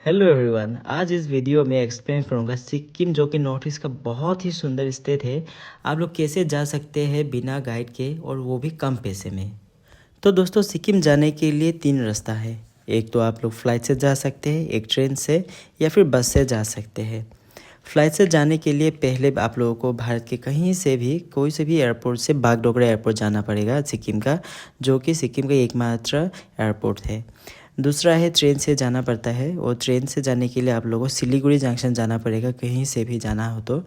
Hello everyone. आज इस video में एक्सप्लेन करूंगा सिक्किम जो कि नॉर्थ ईस्ट का बहुत ही सुंदर स्टेट है। आप लोग कैसे जा सकते हैं बिना गाइड के और वो भी कम पैसे में। तो दोस्तों, सिक्किम जाने के लिए 3 रास्ता है। एक तो आप लोग फ्लाइट से जा सकते हैं, एक ट्रेन से या फिर बस से जा सकते हैं। फ्लाइट से जाने के लिए पहले आप लोगों को भारत के कहीं से भी कोई से भी एयरपोर्ट से बागडोगरा एयरपोर्ट जाना पड़ेगा सिक्किम का, जो कि सिक्किम का एकमात्र एयरपोर्ट है। दूसरा है ट्रेन से जाना पड़ता है, और ट्रेन से जाने के लिए आप लोगों को सिलीगुड़ी जंक्शन जाना पड़ेगा कहीं से भी जाना हो तो।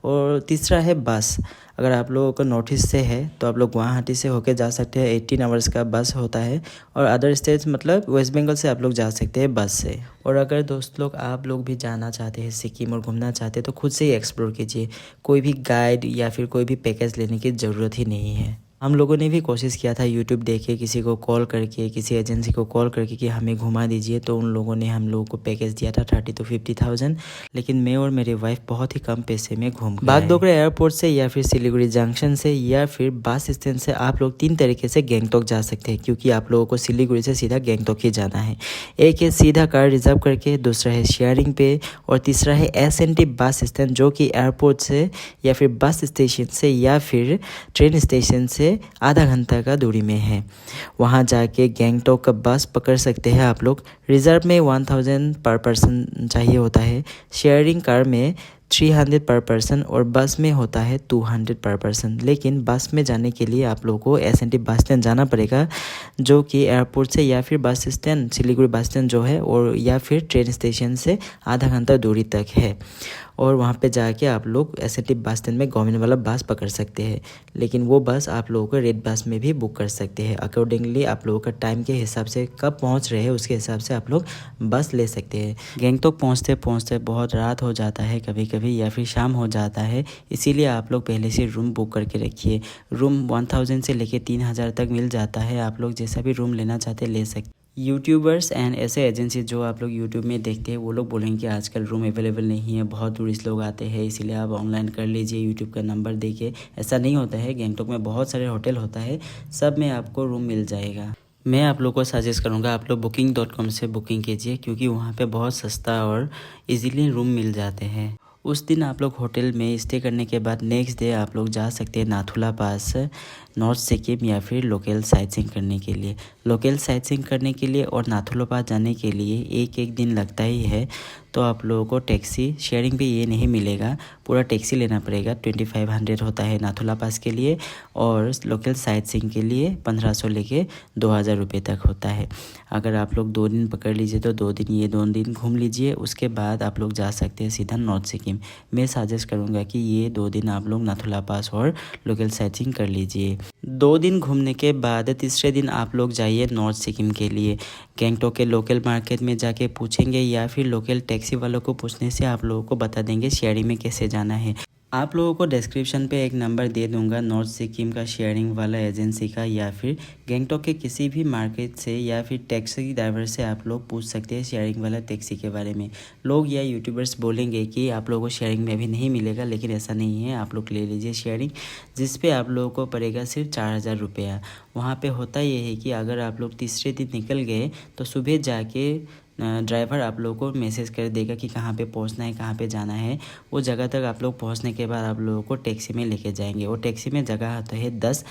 और तीसरा है बस। अगर आप लोगों को नॉर्थ ईस्ट से है तो आप लोग गुवाहाटी से होकर जा सकते हैं। 18 आवर्स का बस होता है। और अदर स्टेट्स मतलब वेस्ट बंगाल से आप लोग जा सकते हैं बस से। और अगर दोस्त लोग आप लोग भी जाना चाहते हैं सिक्किम और घूमना चाहते हैं तो खुद से ही एक्सप्लोर कीजिए। कोई भी गाइड या फिर कोई भी पैकेज लेने की ज़रूरत ही नहीं है। हम लोगों ने भी कोशिश किया था यूट्यूब देख के, किसी को कॉल करके, किसी एजेंसी को कॉल करके कि हमें घुमा दीजिए, तो उन लोगों ने हम लोगों को पैकेज दिया था 30 to 50,000। लेकिन मैं और मेरी वाइफ बहुत ही कम पैसे में घूम गए। बागडोगरा एयरपोर्ट से या फिर सिलीगुड़ी जंक्शन से या फिर बस स्टैंड से आप लोग 3 तरीके से गैंगटॉक जा सकते हैं, क्योंकि आप लोगों को सिलीगुड़ी से सीधा गैंगटॉक ही जाना है। एक है सीधा कार रिजर्व करके, दूसरा है शेयरिंग पे, और तीसरा है एस&टी बस स्टैंड, जो कि एयरपोर्ट से या फिर बस स्टेशन से या फिर ट्रेन स्टेशन से आधा घंटा का दूरी में है। वहाँ जाके गैंगटॉक का बस पकड़ सकते हैं आप लोग। रिजर्व में 1000 पर पर्सन चाहिए होता है, शेयरिंग कार में 300 पर पर्सन, और बस में होता है 200 पर पर्सन। लेकिन बस में जाने के लिए आप लोगों को एस&टी बस स्टैंड जाना पड़ेगा, जो कि एयरपोर्ट से या फिर bus stand Siliguri bus stand जो है, और या फिर ट्रेन स्टेशन से आधा घंटा दूरी तक है। और वहाँ पे जाके आप लोग एस&टी बस स्टैंड में गवर्नमेंट वाला बस पकड़ सकते हैं। लेकिन वो बस आप लोगों को रेड बस में भी बुक कर सकते हैं। अकॉर्डिंगली आप लोगों का टाइम के हिसाब से, कब पहुँच रहे हैं उसके हिसाब से आप लोग बस ले सकते हैं। गैंगटॉक पहुँचते पहुँचते बहुत रात हो जाता है कभी कभी, या फिर शाम हो जाता है। इसीलिए आप लोग पहले से रूम बुक करके रखिए। रूम 1000 से लेके 3000 तक मिल जाता है। आप लोग जैसा भी रूम लेना चाहते ले सकते। यूट्यूबर्स एंड ऐसे एजेंसी जो आप लोग यूट्यूब में देखते हैं, वो लोग बोलेंगे कि आजकल रूम अवेलेबल नहीं है, बहुत टूरिस्ट लोग आते हैं, इसीलिए आप ऑनलाइन कर लीजिए यूट्यूब का नंबर देके। ऐसा नहीं होता है। गैंगटॉक में बहुत सारे होटल होता है, सब में आपको रूम मिल जाएगा। मैं आप लोग को सजेस्ट करूँगा आप लोग booking.com से बुकिंग कीजिए, क्योंकि वहाँ पे बहुत सस्ता और इजीली रूम मिल जाते हैं। उस दिन आप लोग होटल में स्टे करने के बाद नेक्स्ट डे आप लोग जा सकते हैं नाथुला पास, नॉर्थ सिक्किम, या फिर लोकल साइटसीइंग करने के लिए। लोकल साइटसीइंग करने के लिए और नाथुला पास जाने के लिए एक दिन लगता ही है। तो आप लोगों को टैक्सी शेयरिंग पे ये नहीं मिलेगा, पूरा टैक्सी लेना पड़ेगा। 2500 होता है नाथुला पास के लिए, और लोकल साइटसीइंग के लिए 1500 लेके 2000 रुपये तक होता है। अगर आप लोग 2 दिन पकड़ लीजिए तो 2 दिन, ये 2 दिन घूम लीजिए, उसके बाद आप लोग जा सकते हैं सीधा नॉर्थ सिक्किम। मैं सजेस्ट करूँगा कि ये 2 दिन आप लोग नाथुला पास और लोकल साइटसीइंग कर लीजिए। 2 दिन घूमने के बाद तीसरे दिन आप लोग जाइए नॉर्थ सिक्किम के लिए। गैंगटॉक के लोकल मार्केट में जाके पूछेंगे, या फिर लोकल टैक्सी वालों को पूछने से आप लोगों को बता देंगे शेयरिंग में कैसे जाना है। आप लोगों को डिस्क्रिप्शन पे एक नंबर दे दूंगा नॉर्थ सिक्किम का शेयरिंग वाला एजेंसी का, या फिर गैंगटॉक के किसी भी मार्केट से या फिर टैक्सी ड्राइवर से आप लोग पूछ सकते हैं शेयरिंग वाला टैक्सी के बारे में। लोग या यूट्यूबर्स बोलेंगे कि आप लोगों को शेयरिंग में अभी नहीं मिलेगा, लेकिन ऐसा नहीं है। आप लोग ले लीजिए शेयरिंग, जिस पे आप लोगों को पड़ेगा सिर्फ 4000 रुपया। वहाँ पे होता ये है कि अगर आप लोग तीसरे दिन निकल गए तो सुबह जाके ड्राइवर आप लोगों को मैसेज कर देगा कि कहाँ पे पहुँचना है, कहाँ पे जाना है। वो जगह तक आप लोग पहुँचने के बाद आप लोगों को टैक्सी में लेके जाएंगे। और टैक्सी में जगह आता है 10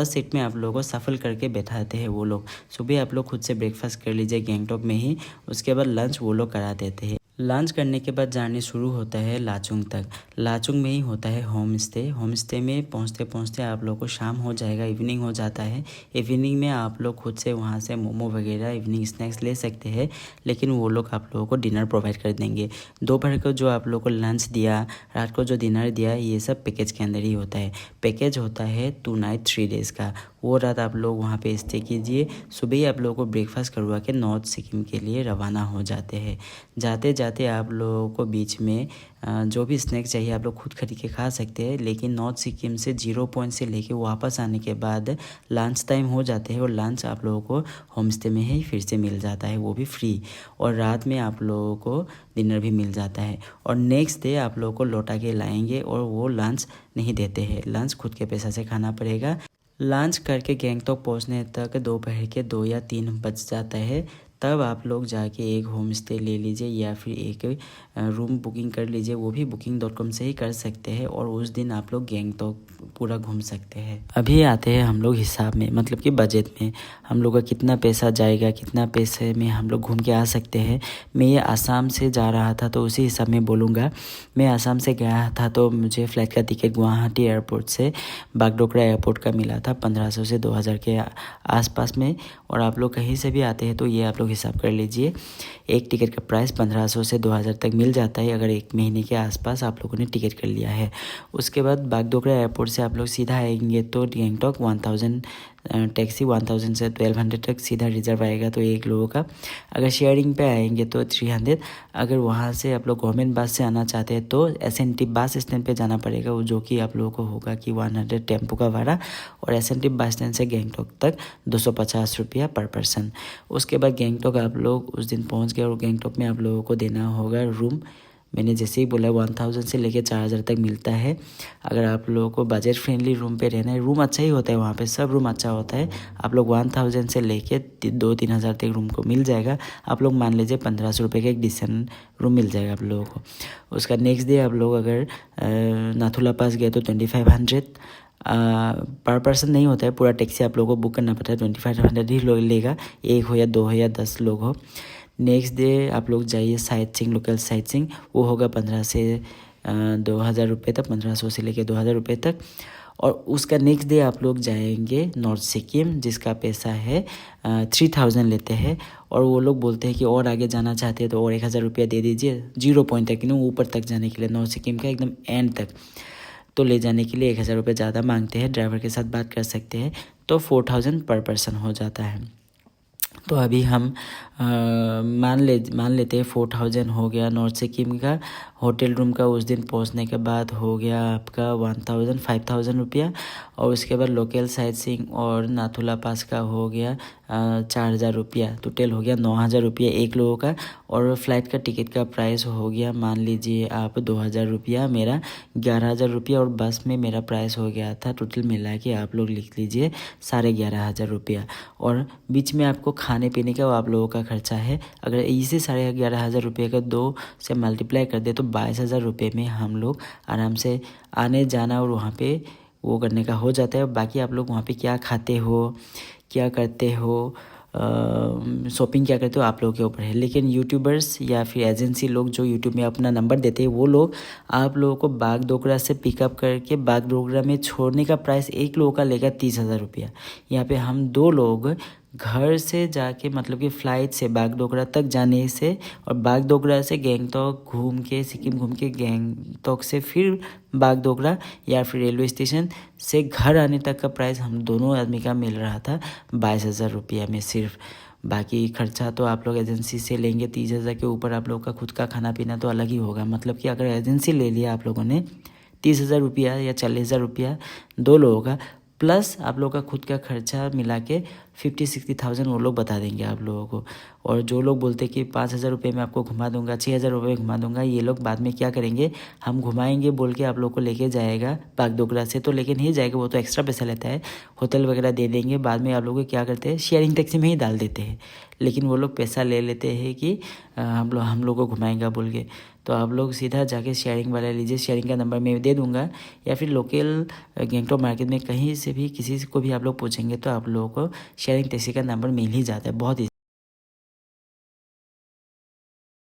सीट में आप लोगों को सफल करके बैठाते हैं वो लोग। सुबह आप लोग खुद से ब्रेकफास्ट कर लीजिए गैंगटॉक में ही, उसके बाद लंच वो लोग करा देते हैं। लंच करने के बाद जर्नी शुरू होता है लाचुंग तक। लाचुंग में ही होता है होम स्टे। होम स्टे में पहुँचते पहुँचते आप लोग को शाम हो जाएगा, इवनिंग हो जाता है। इवनिंग में आप लोग खुद से वहाँ से मोमो वगैरह इवनिंग स्नैक्स ले सकते हैं, लेकिन वो लोग आप लोगों को डिनर प्रोवाइड कर देंगे। दोपहर को जो आप लोग को लंच दिया, रात को जो डिनर दिया, ये सब पैकेज के अंदर ही होता है। पैकेज होता है 2 नाइट 3 डेज़ का। वो रात आप लोग वहाँ पे स्टे कीजिए। सुबह ही आप लोगों को ब्रेकफास्ट करवा के नॉर्थ सिक्किम के लिए रवाना हो जाते हैं। जाते जाते आप लोगों को बीच में जो भी स्नैक्स चाहिए आप लोग खुद खरीद के खा सकते हैं। लेकिन नॉर्थ सिक्किम से 0 पॉइंट से लेके वापस आने के बाद लंच टाइम हो जाते हैं, और लंच आप लोगों को होम स्टे में ही फिर से मिल जाता है, वो भी फ्री। और रात में आप लोगों को डिनर भी मिल जाता है। और नेक्स्ट डे आप लोगों को लौटा के लाएंगे, और वो लंच नहीं देते हैं, लंच खुद के पैसा से खाना पड़ेगा। लंच करके गैंगटॉक पहुंचने तक दोपहर के 2 या 3 बज जाता है। तब आप लोग जाके एक होम स्टे ले लीजिए या फिर एक रूम बुकिंग कर लीजिए। वो भी booking.com से ही कर सकते हैं और उस दिन आप लोग गैंगटॉक पूरा घूम सकते हैं। अभी आते हैं हम लोग हिसाब में, मतलब कि बजट में हम लोग का कितना पैसा जाएगा, कितना पैसे में हम लोग घूम के आ सकते हैं। मैं ये आसाम से जा रहा था तो उसी हिसाब में बोलूँगा। मैं आसाम से गया था तो मुझे फ़्लाइट का टिकट गुवाहाटी एयरपोर्ट से बागडोगरा एयरपोर्ट का मिला था 1500 से 2000 के आसपास में। और आप लोग कहीं से भी आते हैं तो ये आप लोग हिसाब कर लीजिए, एक टिकट का प्राइस 1500 से 2000 तक मिल जाता है अगर एक महीने के आसपास आप लोगों ने टिकट कर लिया है। उसके बाद बागडोगरा एयरपोर्ट से आप लोग सीधा आएंगे तो गैंगटॉक 1000 टैक्सी 1000 से 1200 तक सीधा रिजर्व आएगा तो एक लोगों का। अगर शेयरिंग पे आएंगे तो 300। अगर वहाँ से आप लोग गवर्नमेंट बस से आना चाहते हैं तो SNT बस स्टैंड पे जाना पड़ेगा, वो जो कि आप लोगों को होगा कि 100 टेम्पो का भाड़ा, और SNT बस स्टैंड से गैंगटॉक तक 250 रुपया पर पर्सन। उसके बाद गैंगटॉक आप लोग उस दिन पहुँच गए और गैंगटॉक में आप लोगों को देना होगा रूम। मैंने जैसे ही बोला 1000 से लेकर 4000 तक मिलता है। अगर आप लोगों को बजट फ्रेंडली रूम पे रहना है, रूम अच्छा ही होता है वहाँ पे, सब रूम अच्छा होता है। आप लोग 1000 से लेके 2-3 हज़ार तक रूम को मिल जाएगा। आप लोग मान लीजिए 1500 रुपये का एक डिसेंट रूम मिल जाएगा आप लोगों को। उसका नेक्स्ट डे आप लोग अगर नाथुला पास गए तो 2500 पर पर्सन नहीं होता है, पूरा टैक्सी आप लोगों को बुक करना पड़ता है। 2500 ही लोग लेगा, एक हो या दो हो या 10 लोग हो। नेक्स्ट डे आप लोग जाइए sight seeing, local sight seeing, वो होगा 15 से 2000 रुपये तक, 1500 से लेकर 2000 रुपये तक। और उसका नेक्स्ट डे आप लोग जाएंगे नॉर्थ सिक्किम, जिसका पैसा है 3000 लेते हैं। और वो लोग बोलते हैं कि और आगे जाना चाहते हैं तो और 1000 रुपया दे दीजिए 0 पॉइंट तक, ऊपर तक जाने के लिए, नॉर्थ सिक्किम का एकदम एंड तक तो ले जाने के लिए 1000 रुपये ज़्यादा मांगते हैं। ड्राइवर के साथ बात कर सकते हैं तो 4000 पर पर्सन हो जाता है। तो अभी हम मान लेते हैं 4000 हो गया नॉर्थ सिक्किम का। होटल रूम का उस दिन पहुंचने के बाद हो गया आपका 5000 रुपया। और उसके बाद लोकल साइट सीइंग और नाथुला पास का हो गया 4000 रुपया। टोटल हो गया 9000 रुपया एक लोगों का। और फ्लाइट का टिकट का प्राइस हो गया मान लीजिए आप 2000 रुपया, मेरा 11000 रुपया। और बस में मेरा प्राइस हो गया था, टोटल मिला के आप लोग लिख लीजिए 11500 रुपया। और बीच में आपको खाने पीने का आप लोगों का खर्चा है। अगर इसे 11500 रुपये का 2 से मल्टीप्लाई कर दे तो 22000 रुपये में हम लोग आराम से आने जाना और वहाँ पे वो करने का हो जाता है। बाकी आप लोग वहाँ पे क्या खाते हो, क्या करते हो, शॉपिंग क्या करते हो, आप लोगों के ऊपर है। लेकिन यूट्यूबर्स या फिर एजेंसी लोग जो यूट्यूब में अपना नंबर देते हैं, वो लोग आप लोगों को बागडोगरा से पिकअप करके बागडोगरा में छोड़ने का प्राइस एक लोगों का लेगा 30,000 रुपया। यहाँ पे हम 2 लोग घर से जाके, मतलब कि फ़्लाइट से बागडोगरा तक जाने से और बागडोगरा से गैंगटॉक घूम के, सिक्किम घूम के गैंगटॉक से फिर बागडोगरा या फिर रेलवे स्टेशन से घर आने तक का प्राइस हम दोनों आदमी का मिल रहा था 22000 रुपया में सिर्फ। बाकी खर्चा तो आप लोग एजेंसी से लेंगे 30,000 के ऊपर। आप लोग का खुद का खाना पीना तो अलग ही होगा। मतलब कि अगर एजेंसी ले लिया आप लोगों ने 30,000 रुपया या 40,000 रुपया 2 लोगों का, प्लस आप लोग का खुद का खर्चा मिला के 50-60,000 वो लोग बता देंगे आप लोगों को। और जो लोग बोलते कि 5,000 रुपये में आपको घुमा दूंगा, 6,000 रुपये में घुमा दूंगा, ये लोग बाद में क्या करेंगे, हम घुमाएंगे बोल के आप लोग को लेके जाएगा बागडोगरा से, तो लेके नहीं जाएगा, वो तो एक्स्ट्रा पैसा लेता है, होटल वगैरह दे देंगे। बाद में आप लोग क्या करते हैं, शेयरिंग टैक्सी में ही डाल देते हैं। लेकिन वो लोग पैसा ले लेते हैं कि हम लोग को घुमाएंगा बोल के। तो आप लोग सीधा जाके शेयरिंग वाला लीजिए, शेयरिंग का नंबर मैं दे दूंगा। या फिर लोकल गैंगटॉक मार्केट में कहीं से भी किसी को भी आप लोग पूछेंगे तो आप लोगों को शेयरिंग टैक्सी का नंबर मिल ही जाता है बहुत ही।